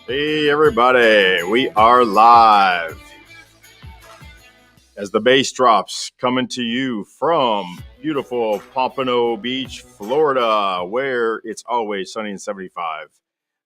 Hey, everybody, we are live as the bass drops coming to you from beautiful Pompano Beach, Florida, where it's always sunny and 75.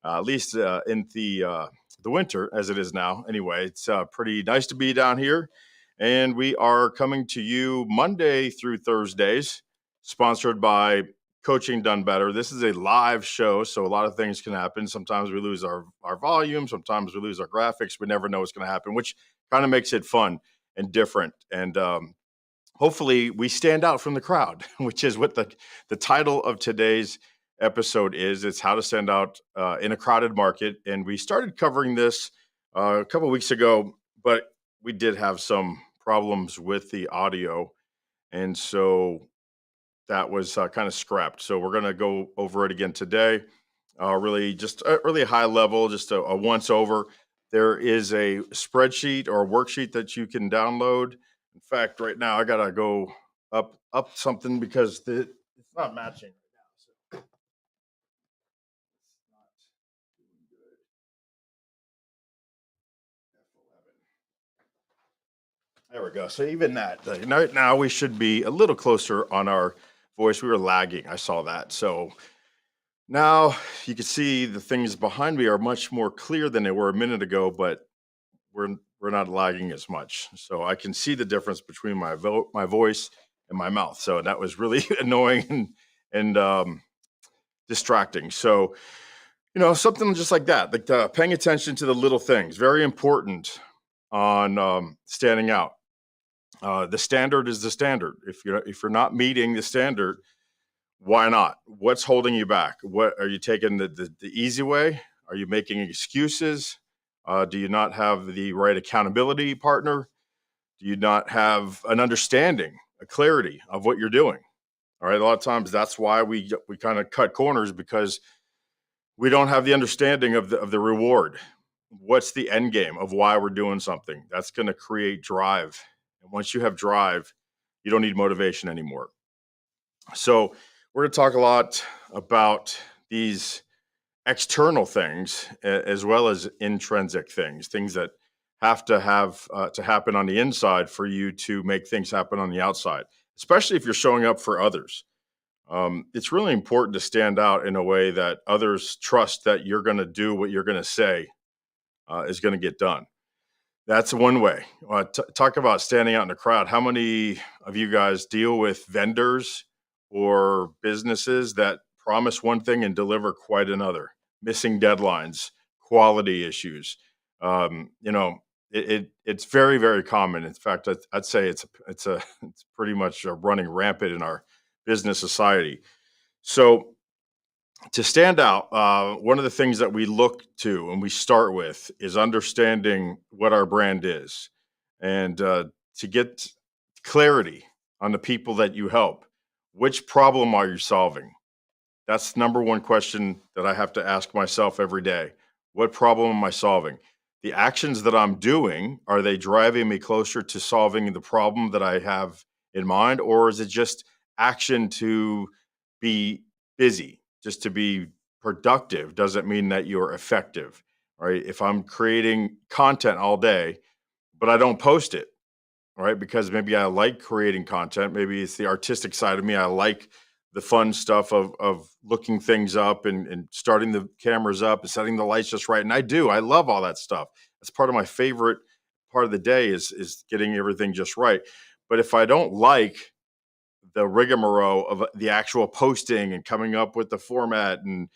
At least in the winter, as it is now. Anyway, it's pretty nice to be down here. And we are coming to you Monday through Thursdays, sponsored by Coaching Done Better. This is a live show, so a lot of things can happen. Sometimes we lose our volume, sometimes we lose our graphics. We never know what's going to happen, which kind of makes it fun and different. And hopefully, we stand out from the crowd, which is what the title of today's episode is. It's how to stand out in a crowded market. And we started covering this a couple of weeks ago, but we did have some problems with the audio, and so that was kind of scrapped. So we're going to go over it again today. Really, just really high level, just a once over. There is a spreadsheet or a worksheet that you can download. In fact, right now I gotta go up something because it's not matching right now. So it's not doing good. F11. There we go. So even that, right now we should be a little closer on our voice. We were lagging. I saw that. So now you can see the things behind me are much more clear than they were a minute ago, but we're not lagging as much. So I can see the difference between my voice and my mouth. So that was really annoying and distracting. So something just like that, like paying attention to the little things, very important on standing out. The standard is the standard. If you're not meeting the standard, why not? What's holding you back? What are you taking the easy way? Are you making excuses? Do you not have the right accountability partner? Do you not have an understanding, a clarity of what you're doing? All right. A lot of times that's why we kind of cut corners because we don't have the understanding of the reward. What's the end game of why we're doing something? That's going to create drive. And once you have drive, you don't need motivation anymore. So we're going to talk a lot about these external things as well as intrinsic things that have to happen on the inside for you to make things happen on the outside, especially if you're showing up for others. It's really important to stand out in a way that others trust that you're going to do what you're going to say is going to get done. That's one way. Talk about standing out in the crowd. How many of you guys deal with vendors or businesses that promise one thing and deliver quite another? Missing deadlines, quality issues. It's very very common. In fact, I'd say it's pretty much running rampant in our business society. So to stand out, one of the things that we look to and we start with is understanding what our brand is, and to get clarity on the people that you help. Which problem are you solving? That's number one question that I have to ask myself every day. What problem am I solving? The actions that I'm doing, are they driving me closer to solving the problem that I have in mind? Or is it just action to be busy? Just to be productive doesn't mean that you're effective, right? If I'm creating content all day, but I don't post it, right? Because maybe I like creating content. Maybe it's the artistic side of me. I like the fun stuff of looking things up and starting the cameras up and setting the lights just right. And I do. I love all that stuff. That's part of my favorite part of the day is getting everything just right. But if I don't like the rigmarole of the actual posting and coming up with the format and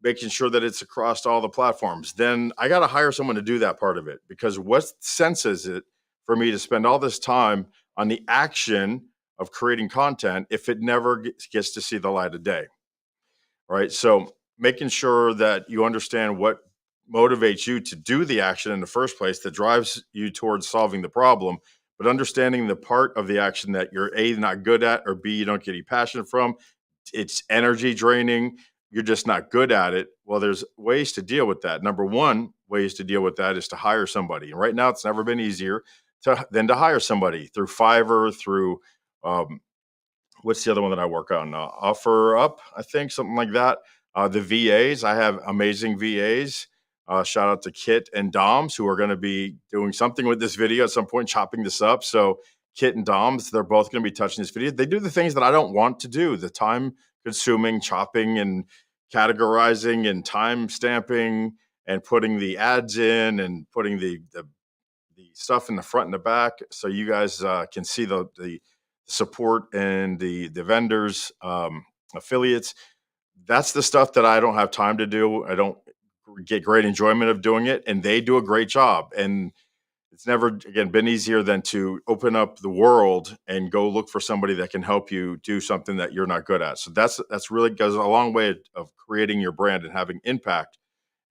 making sure that it's across all the platforms, then I got to hire someone to do that part of it. Because what sense is it for me to spend all this time on the action of creating content if it never gets to see the light of day? Right. So making sure that you understand what motivates you to do the action in the first place that drives you towards solving the problem, but understanding the part of the action that you're A, not good at, or B, you don't get any passion from, it's energy draining, you're just not good at it. Well, there's ways to deal with that. Number one, ways to deal with that is to hire somebody. And right now, it's never been easier than to hire somebody through Fiverr, through um, what's the other one that I work on? Offer Up, I think, something like that. The VAs, I have amazing VAs Shout out to Kit and Doms, who are going to be doing something with this video at some point, chopping this up. So Kit and Doms, they're both going to be touching this video. They do the things that I don't want to do, the time consuming, chopping and categorizing and time stamping and putting the ads in and putting the stuff in the front and the back, so you guys can see the support and the vendors, affiliates. That's the stuff that I don't have time to do. I don't get great enjoyment of doing it, and they do a great job. And it's never again been easier than to open up the world and go look for somebody that can help you do something that you're not good at. So that's really goes a long way of creating your brand and having impact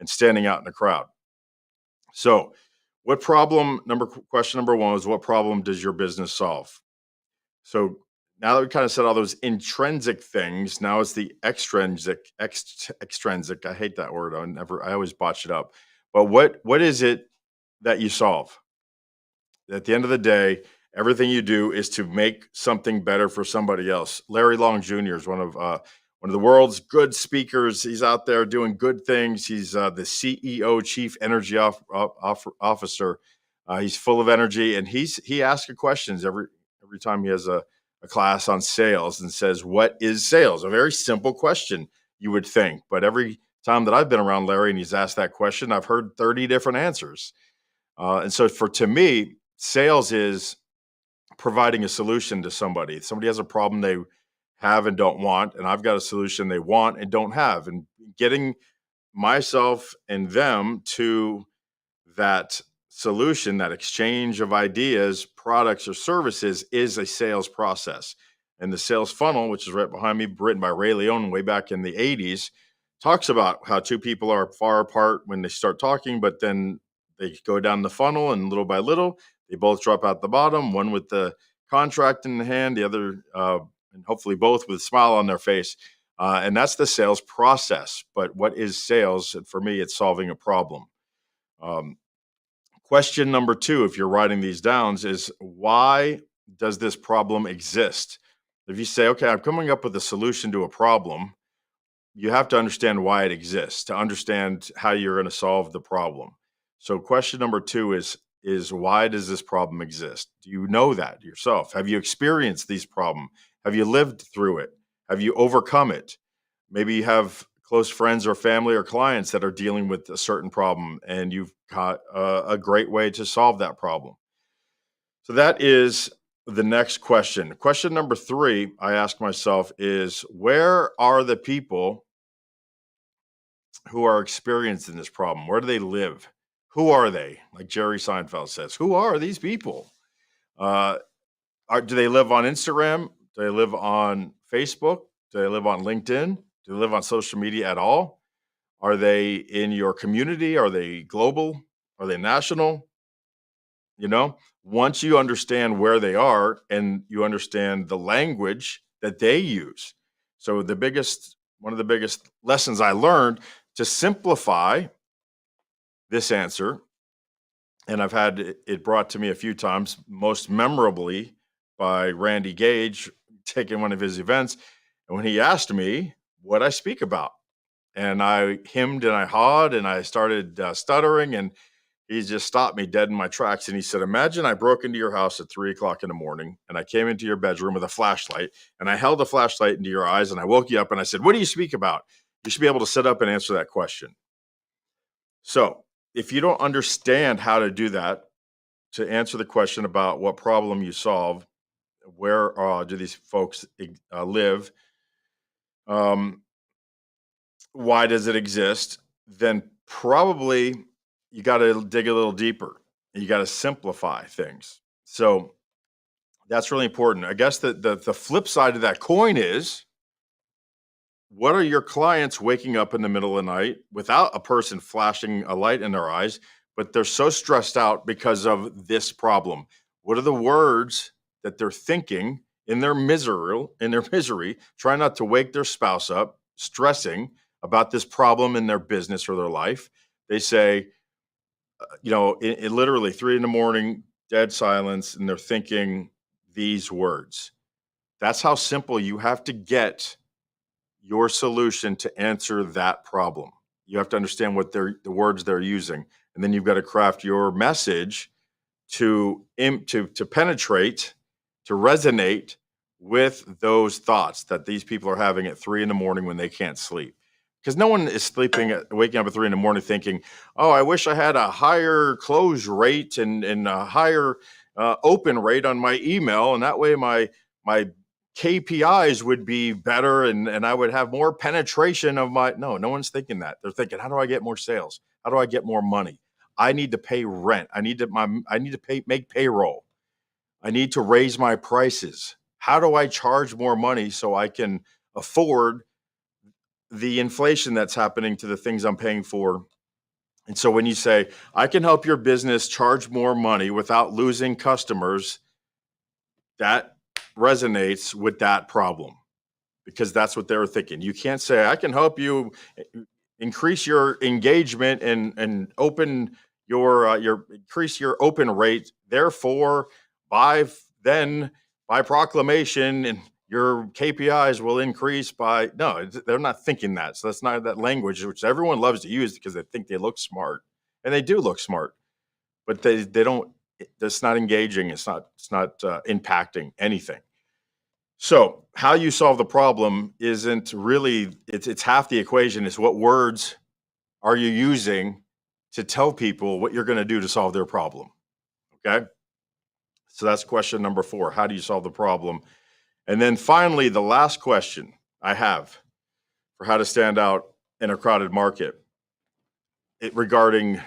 and standing out in the crowd. So, question number one was, what problem does your business solve? So now that we kind of said all those intrinsic things, now it's the extrinsic. I hate that word. I always botch it up. But what is it that you solve? At the end of the day, everything you do is to make something better for somebody else. Larry Long Jr. is one of the world's good speakers. He's out there doing good things. He's the CEO, Chief Energy Officer. He's full of energy, and he asks questions every time he has a class on sales and says, "What is sales?" A very simple question, you would think, but every time that I've been around Larry and he's asked that question, I've heard 30 different answers. And so, to me, sales is providing a solution to somebody. Somebody has a problem they have and don't want, and I've got a solution they want and don't have, and getting myself and them to that solution, that exchange of ideas, products, or services is a sales process. And the sales funnel, which is right behind me, written by Ray Leone way back in the 80s, talks about how two people are far apart when they start talking, but then they go down the funnel, and little by little, they both drop out the bottom, one with the contract in the hand, the other, and hopefully both with a smile on their face. And that's the sales process. But what is sales? And for me, it's solving a problem. Um, Question number two, if you're writing these down, is why does this problem exist? If you say, okay, I'm coming up with a solution to a problem, you have to understand why it exists to understand how you're going to solve the problem. So question number two is why does this problem exist? Do you know that yourself? Have you experienced these problems? Have you lived through it? Have you overcome it? Maybe you have close friends or family or clients that are dealing with a certain problem, and you've got a great way to solve that problem. So that is the next question. Question number three, I ask myself, is where are the people who are experiencing this problem? Where do they live? Who are they? Like Jerry Seinfeld says, who are these people? Uh, do they live on Instagram? Do they live on Facebook? Do they live on LinkedIn? Do they live on social media at all? Are they in your community? Are they global? Are they national? You know, once you understand where they are and you understand the language that they use. So one of the biggest lessons I learned to simplify this answer, and I've had it brought to me a few times, most memorably by Randy Gage, taking one of his events. And when he asked me what I speak about, and I hemmed and I hawed and I started stuttering, and he just stopped me dead in my tracks. And he said, imagine I broke into your house at 3 o'clock in the morning and I came into your bedroom with a flashlight and I held a flashlight into your eyes and I woke you up and I said, what do you speak about? You should be able to sit up and answer that question. So if you don't understand how to do that, to answer the question about what problem you solve, where do these folks live? Why does it exist? Then probably you got to dig a little deeper. You got to simplify things. So that's really important. I guess the flip side of that coin is, what are your clients waking up in the middle of the night without a person flashing a light in their eyes, but they're so stressed out because of this problem? What are the words that they're thinking in their misery, trying not to wake their spouse up, stressing about this problem in their business or their life? They say, in literally 3 a.m, dead silence, and they're thinking these words. That's how simple you have to get your solution to answer that problem. You have to understand what the words they're using, and then you've got to craft your message to penetrate, to resonate with those thoughts that these people are having at 3 in the morning when they can't sleep. Because no one is waking up at 3 in the morning thinking, "Oh, I wish I had a higher close rate and a higher open rate on my email, and that way my KPIs would be better, and I would have more penetration of my." No one's thinking that. They're thinking, "How do I get more sales? How do I get more money? I need to pay rent. I need to make payroll. I need to raise my prices. How do I charge more money so I can afford the inflation that's happening to the things I'm paying for?" And so when you say, "I can help your business charge more money without losing customers," that resonates with that problem, because that's what they were thinking. You can't say, "I can help you increase your engagement and open your increase your open rate. Therefore, then by proclamation, and your KPIs will increase by." No, they're not thinking that. So that's not that language, which everyone loves to use because they think they look smart, and they do look smart, but they don't. That's not engaging. It's not impacting anything. So how you solve the problem isn't really, it's half the equation. Is what words are you using to tell people what you're going to do to solve their problem? Okay. So that's question number 4. How do you solve the problem? And then finally, the last question I have for how to stand out in a crowded market, regarding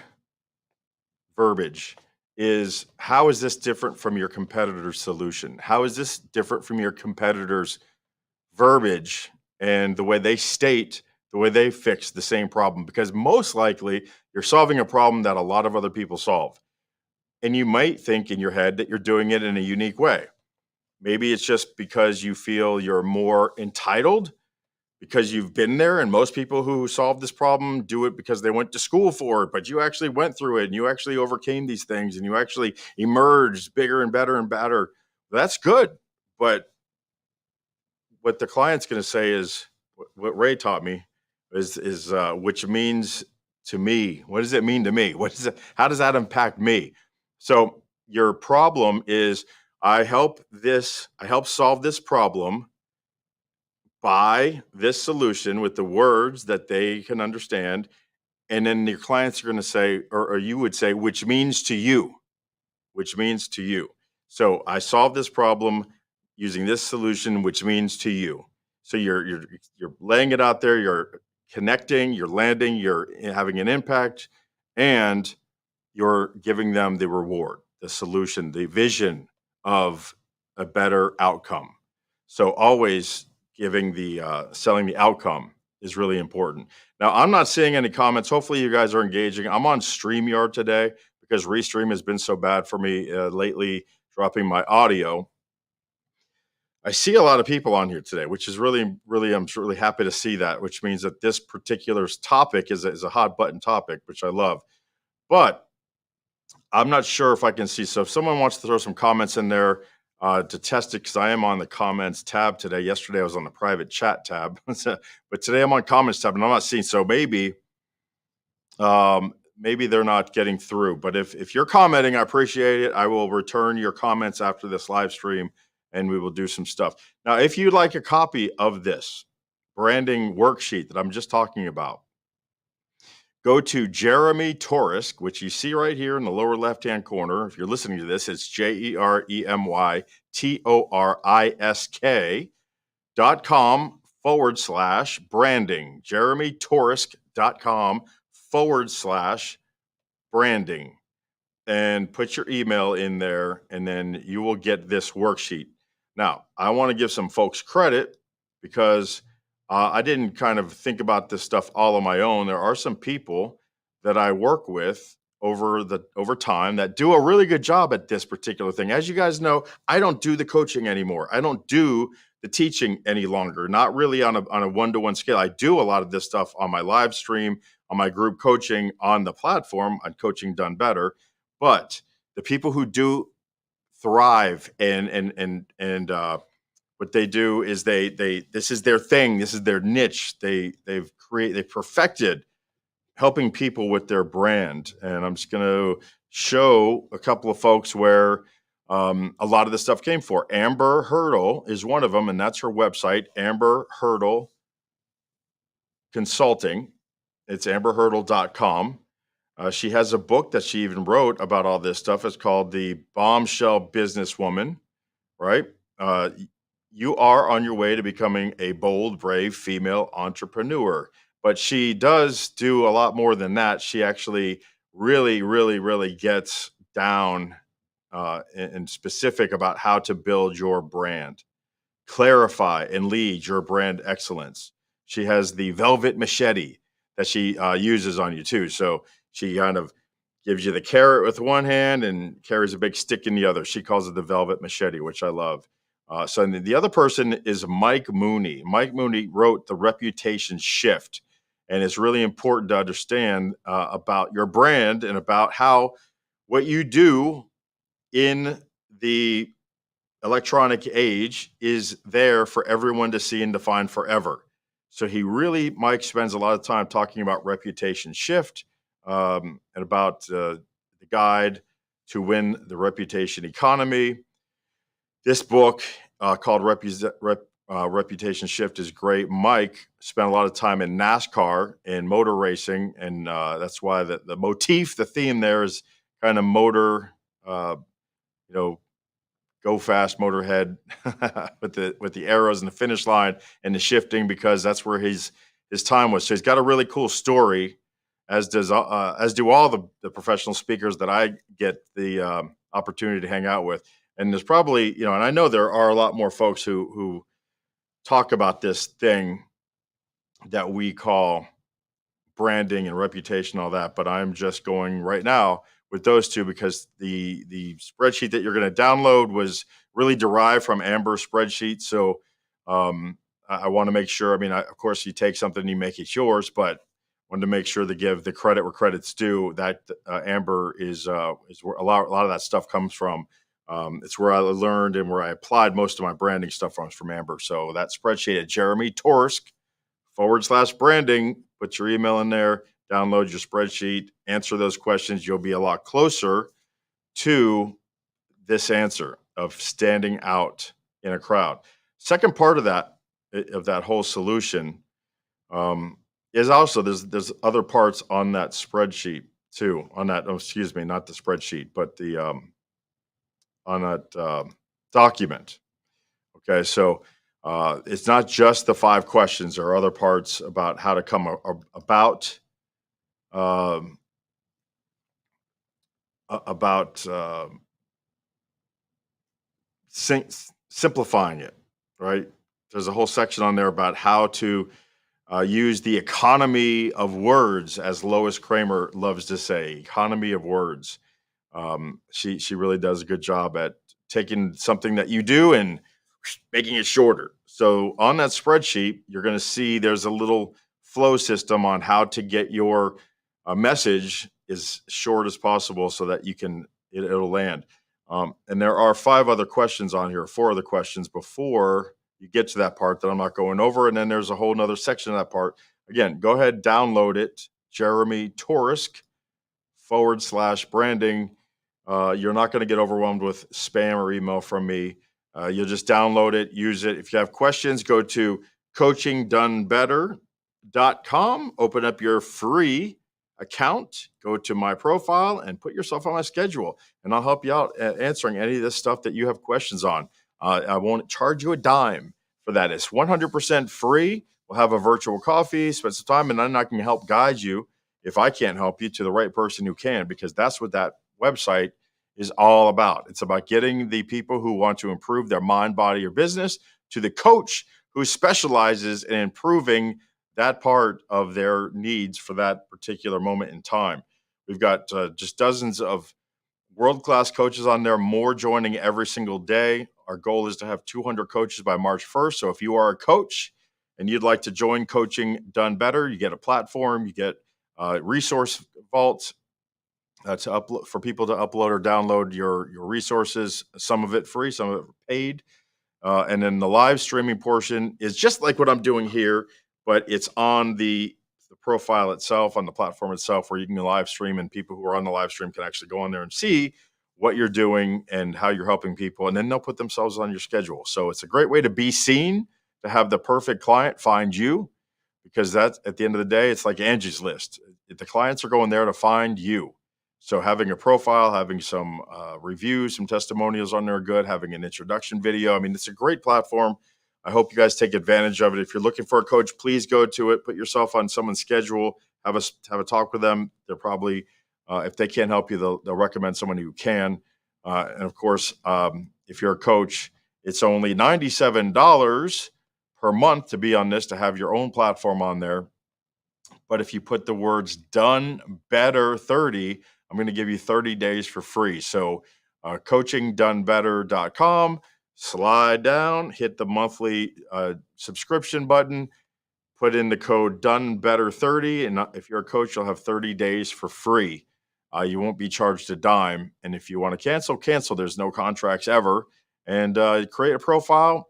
verbiage, is: how is this different from your competitor's solution? How is this different from your competitor's verbiage and the way they state, the way they fix the same problem? Because most likely you're solving a problem that a lot of other people solve. And you might think in your head that you're doing it in a unique way. Maybe it's just because you feel you're more entitled because you've been there, and most people who solve this problem do it because they went to school for it, but you actually went through it and you actually overcame these things and you actually emerged bigger and better and better. That's good. But what the client's going to say is, what Ray taught me is which means to me. What does it mean to me? What is it? How does that impact me? So your problem is, I help solve this problem by this solution with the words that they can understand. And then your clients are going to say, or you would say, which means to you, which means to you. So I solve this problem using this solution, which means to you. So you're laying it out there, you're connecting, you're landing, you're having an impact, and you're giving them the reward, the solution, the vision of a better outcome. So always giving selling the outcome is really important. Now, I'm not seeing any comments. Hopefully, you guys are engaging. I'm on StreamYard today because Restream has been so bad for me lately, dropping my audio. I see a lot of people on here today, which is really, really, I'm really happy to see that, which means that this particular topic is a hot button topic, which I love. But I'm not sure if I can see. So if someone wants to throw some comments in there to test it, because I am on the comments tab today. Yesterday I was on the private chat tab, but today I'm on comments tab and I'm not seeing. So maybe they're not getting through. But if you're commenting, I appreciate it. I will return your comments after this live stream and we will do some stuff. Now, if you'd like a copy of this branding worksheet that I'm just talking about, go to Jeremy Torisk, which you see right here in the lower left-hand corner. If you're listening to this, it's JeremyTorisk.com/branding. JeremyTorisk.com/branding. And put your email in there, and then you will get this worksheet. Now, I want to give some folks credit because I didn't kind of think about this stuff all on my own. There are some people that I work with over time that do a really good job at this particular thing. As you guys know, I don't do the coaching anymore. I don't do the teaching any longer. Not really on a one-to-one scale. I do a lot of this stuff on my live stream, on my group coaching, on the platform, on Coaching Done Better. But the people who do thrive and what they do is they this is their thing, this is their niche. They've perfected helping people with their brand. And I'm just going to show a couple of folks where a lot of this stuff came for. Amber Hurdle is one of them, and that's her website, Amber Hurdle Consulting. It's amberhurdle.com. She has a book that she even wrote about all this stuff. It's called The Bombshell Businesswoman, right? You are on your way to becoming a bold, brave female entrepreneur. But she does do a lot more than that. She actually really, really, really gets down and specific about how to build your brand, clarify and lead your brand excellence. She has the velvet machete that she uses on you too. So she kind of gives you the carrot with one hand and carries a big stick in the other. She calls it the velvet machete, which I love. So the other person is Mike Mooney. Mike Mooney wrote The Reputation Shift. And it's really important to understand about your brand and about how what you do in the electronic age is there for everyone to see and define forever. So Mike spends a lot of time talking about reputation shift and about the guide to win the reputation economy. This book called Reputation Shift is great. Mike spent a lot of time in NASCAR and motor racing, and that's why the motif, the theme there is kind of motor, you know, go fast motorhead with the arrows and the finish line and the shifting, because that's where his time was. So he's got a really cool story, as do all the professional speakers that I get the opportunity to hang out with. And there's probably, and I know there are a lot more folks who talk about this thing that we call branding and reputation, all that, but I'm just going right now with those two because the spreadsheet that you're going to download was really derived from Amber's spreadsheet. So I want to make sure. I mean, of course, you take something and you make it yours, but wanted to make sure to give the credit where credit's due. That Amber is where a lot of that stuff comes from. It's where I learned and where I applied most of my branding stuff from Amber. So that spreadsheet at Jeremy Torsk /branding, put your email in there, download your spreadsheet, answer those questions. You'll be a lot closer to this answer of standing out in a crowd. Second part of that whole solution is also there's other parts on that spreadsheet too. On that, excuse me, not the spreadsheet, but the on that document. Okay, so it's not just the 5 questions. There are other parts about how to come about simplifying it, right? There's a whole section on there about how to use the economy of words, as Lois Kramer loves to say, economy of words. She really does a good job at taking something that you do and making it shorter. So on that spreadsheet, you're going to see there's a little flow system on how to get your message as short as possible so that it'll land. And there are 5 other questions on here, 4 other questions before you get to that part that I'm not going over. And then there's a whole nother section of that part. Again, go ahead, download it, Jeremy Torsk /branding. You're not going to get overwhelmed with spam or email from me. You'll just download it, use it. If you have questions, go to coachingdonebetter.com, open up your free account, go to my profile and put yourself on my schedule, and I'll help you out answering any of this stuff that you have questions on. I won't charge you a dime for that. It's 100% free. We'll have a virtual coffee, spend some time, and then I can help guide you, if I can't help you, to the right person who can, because that's what that website is all about. It's about getting the people who want to improve their mind, body, or business to the coach who specializes in improving that part of their needs for that particular moment in time. We've got just dozens of world-class coaches on there, more joining every single day. Our goal is to have 200 coaches by March 1st. So if you are a coach and you'd like to join Coaching Done Better, you get a platform, you get resource vaults to upload for people to upload or download your resources, some of it free, some of it paid. And then the live streaming portion is just like what I'm doing here, but it's on the the profile itself, on the platform itself, where you can live stream, and people who are on the live stream can actually go on there and see what you're doing and how you're helping people. And then they'll put themselves on your schedule. So it's a great way to be seen, to have the perfect client find you, because that's, at the end of the day, it's like Angie's List. The clients are going there to find you. So having a profile, having some reviews, some testimonials on there are good, having an introduction video. I mean, it's a great platform. I hope you guys take advantage of it. If you're looking for a coach, please go to it. Put yourself on someone's schedule. Have a talk with them. They're probably, if they can't help you, they'll recommend someone who can. And of course, if you're a coach, it's only $97 per month to be on this, to have your own platform on there. But if you put the words "Done Better 30," I'm going to give you 30 days for free. So coachingdonebetter.com, slide down, hit the monthly subscription button, put in the code DONEBETTER30. And if you're a coach, you'll have 30 days for free. You won't be charged a dime. And if you want to cancel. There's no contracts ever. And create a profile.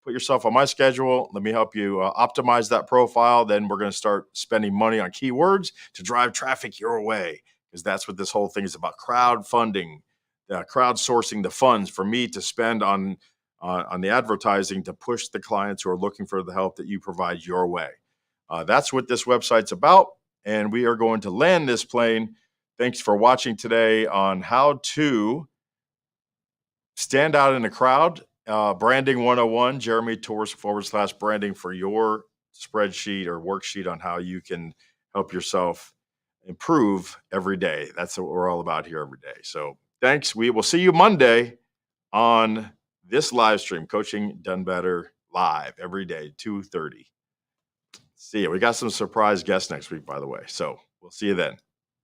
Put yourself on my schedule. Let me help you optimize that profile. Then we're going to start spending money on keywords to drive traffic your way, because that's what this whole thing is about: crowdfunding, crowdsourcing the funds for me to spend on the advertising to push the clients who are looking for the help that you provide your way. That's what this website's about. And we are going to land this plane. Thanks for watching today on how to stand out in a crowd. Branding 101, Jeremy Torres / branding, for your spreadsheet or worksheet on how you can help yourself improve every day. That's what we're all about here every day. So thanks. We will see you Monday on this live stream, Coaching Done Better live every day, 2:30. See you. We got some surprise guests next week, by the way. So we'll see you then.